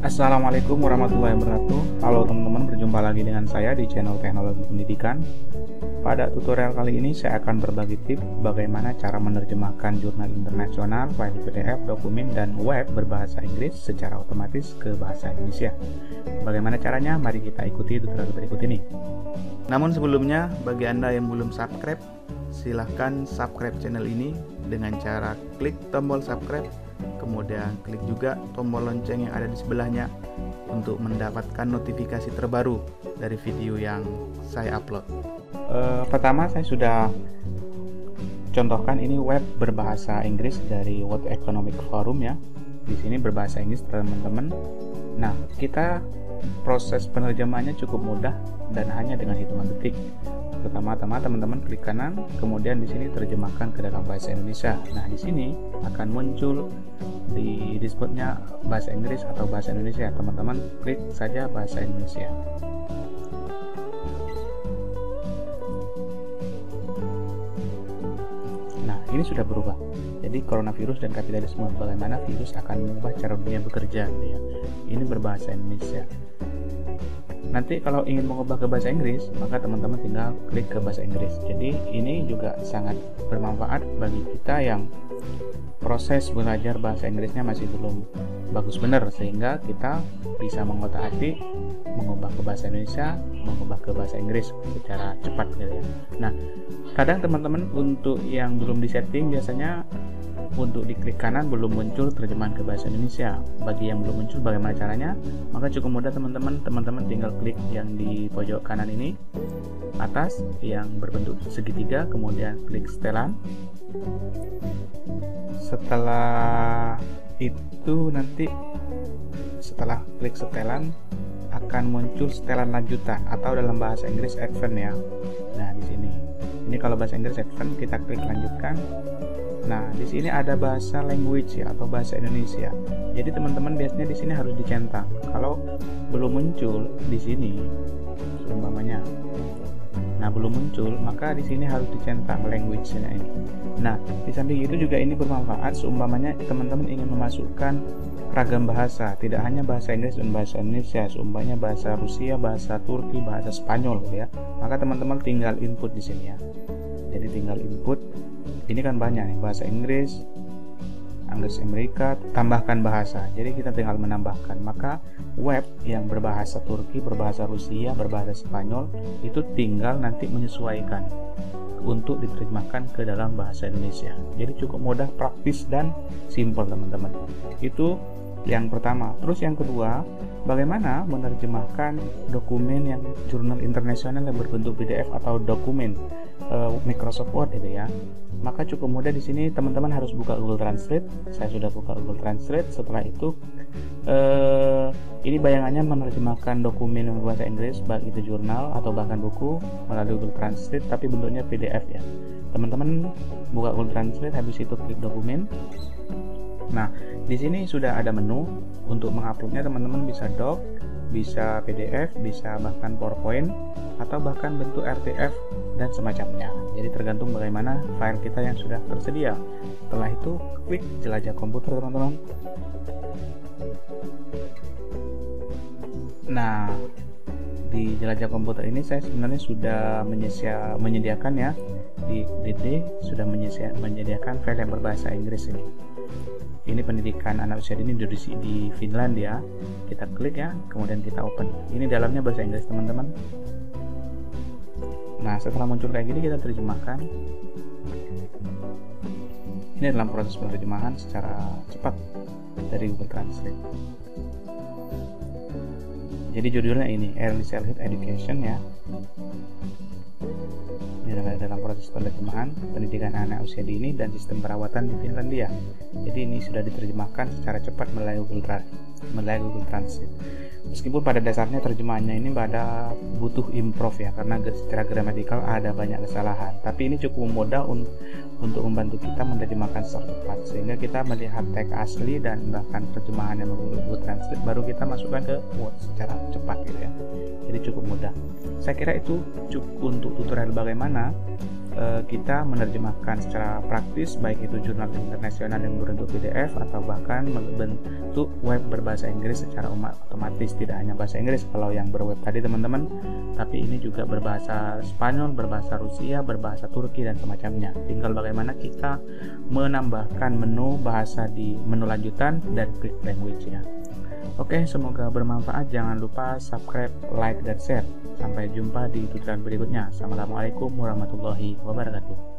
Assalamualaikum warahmatullahi wabarakatuh. Halo teman-teman, berjumpa lagi dengan saya di channel Teknologi Pendidikan. Pada tutorial kali ini saya akan berbagi tips bagaimana cara menerjemahkan jurnal internasional, file PDF, dokumen, dan web berbahasa Inggris secara otomatis ke bahasa Indonesia. Bagaimana caranya? Mari kita ikuti tutorial berikut ini. Namun sebelumnya, bagi Anda yang belum subscribe, silahkan subscribe channel ini dengan cara klik tombol subscribe, kemudian klik juga tombol lonceng yang ada di sebelahnya untuk mendapatkan notifikasi terbaru dari video yang saya upload. Pertama, saya sudah contohkan ini web berbahasa Inggris dari World Economic Forum ya. Di sini berbahasa Inggris teman-teman. Nah, kita proses penerjemahannya cukup mudah dan hanya dengan hitungan detik. Pertama-tama teman-teman klik kanan, kemudian di sini terjemahkan ke dalam bahasa Indonesia. Nah, di sini akan muncul di dashboardnya bahasa Inggris atau bahasa Indonesia. Teman-teman klik saja bahasa Indonesia. Nah, ini sudah berubah. Jadi coronavirus dan kapitalisme, bagaimana virus akan mengubah cara dunia bekerja gitu ya. Ini berbahasa Indonesia. Nanti kalau ingin mengubah ke bahasa Inggris, maka teman-teman tinggal klik ke bahasa Inggris. Jadi ini juga sangat bermanfaat bagi kita yang proses belajar bahasa Inggrisnya masih belum bagus benar, sehingga kita bisa mengotak-atik mengubah ke bahasa Indonesia, mengubah ke bahasa Inggris secara cepat gitu ya. Nah, kadang teman-teman untuk yang belum disetting, biasanya untuk diklik kanan belum muncul terjemahan ke bahasa Indonesia. Bagi yang belum muncul, bagaimana caranya? Maka cukup mudah teman-teman tinggal klik yang di pojok kanan ini atas yang berbentuk segitiga, kemudian klik setelan. Setelah itu nanti setelah klik setelan akan muncul setelan lanjutan atau dalam bahasa Inggris advance ya. Nah, di sini. Ini kalau bahasa Inggris advance, kita klik lanjutkan. Nah, di sini ada bahasa language ya atau bahasa Indonesia. Jadi teman-teman biasanya di sini harus dicentang. Kalau belum muncul di sini, seumpamanya. Nah, belum muncul, maka di sini harus dicentang language-nya ini. Nah, di samping itu juga ini bermanfaat seumpamanya teman-teman ingin memasukkan ragam bahasa, tidak hanya bahasa Inggris dan bahasa Indonesia, seumpamanya bahasa Rusia, bahasa Turki, bahasa Spanyol gitu ya. Maka teman-teman tinggal input di sini ya. Jadi tinggal input. Ini kan banyak nih, bahasa Inggris, Inggris Amerika, tambahkan bahasa. Jadi kita tinggal menambahkan. Maka web yang berbahasa Turki, berbahasa Rusia, berbahasa Spanyol itu tinggal nanti menyesuaikan untuk diterjemahkan ke dalam bahasa Indonesia. Jadi cukup mudah, praktis dan simpel teman-teman. Itu yang pertama. Terus yang kedua, bagaimana menerjemahkan dokumen yang jurnal internasional yang berbentuk PDF atau dokumen Microsoft Word itu ya. Maka cukup mudah, di sini teman-teman harus buka Google Translate. Saya sudah buka Google Translate. Setelah itu ini bayangannya menerjemahkan dokumen bahasa Inggris, baik itu jurnal atau bahkan buku melalui Google Translate, tapi bentuknya PDF ya. Teman-teman buka Google Translate, habis itu klik dokumen. Nah, di sini sudah ada menu untuk menguploadnya. Teman-teman bisa doc, bisa PDF, bisa bahkan PowerPoint, atau bahkan bentuk RTF dan semacamnya. Jadi tergantung bagaimana file kita yang sudah tersedia. Setelah itu klik jelajah komputer teman-teman. Nah, di jelajah komputer ini saya sebenarnya sudah menyediakan ya, di DD sudah menyediakan file yang berbahasa Inggris ini. Ini pendidikan anak usia dini di Finlandia. Kita klik ya, kemudian kita open. Ini dalamnya bahasa Inggris teman-teman. Nah, setelah muncul kayak gini, kita terjemahkan. Ini dalam proses penerjemahan secara cepat dari Google Translate. Jadi judulnya ini Early Childhood Education ya. Ini dalam proses penerjemahan pendidikan anak usia dini dan sistem perawatan di Finlandia. Jadi ini sudah diterjemahkan secara cepat melalui Google Translate. Meskipun pada dasarnya terjemahannya ini butuh improve ya, karena secara gramatikal ada banyak kesalahan. Tapi ini cukup mudah untuk membantu kita menerjemahkan secara cepat, sehingga kita melihat teks asli dan bahkan terjemahan yang Google Translate, baru kita masukkan ke Word secara cepat gitu ya. Jadi cukup mudah. Saya kira itu cukup untuk tutorial bagaimana kita menerjemahkan secara praktis, baik itu jurnal internasional yang berbentuk PDF atau bahkan berbentuk web berbahasa Inggris secara otomatis. Tidak hanya bahasa Inggris kalau yang berweb tadi teman-teman, tapi ini juga berbahasa Spanyol, berbahasa Rusia, berbahasa Turki dan semacamnya. Tinggal bagaimana kita menambahkan menu bahasa di menu lanjutan dan klik language ya. Oke, semoga bermanfaat. Jangan lupa subscribe, like, dan share. Sampai jumpa di tutorial berikutnya. Assalamualaikum warahmatullahi wabarakatuh.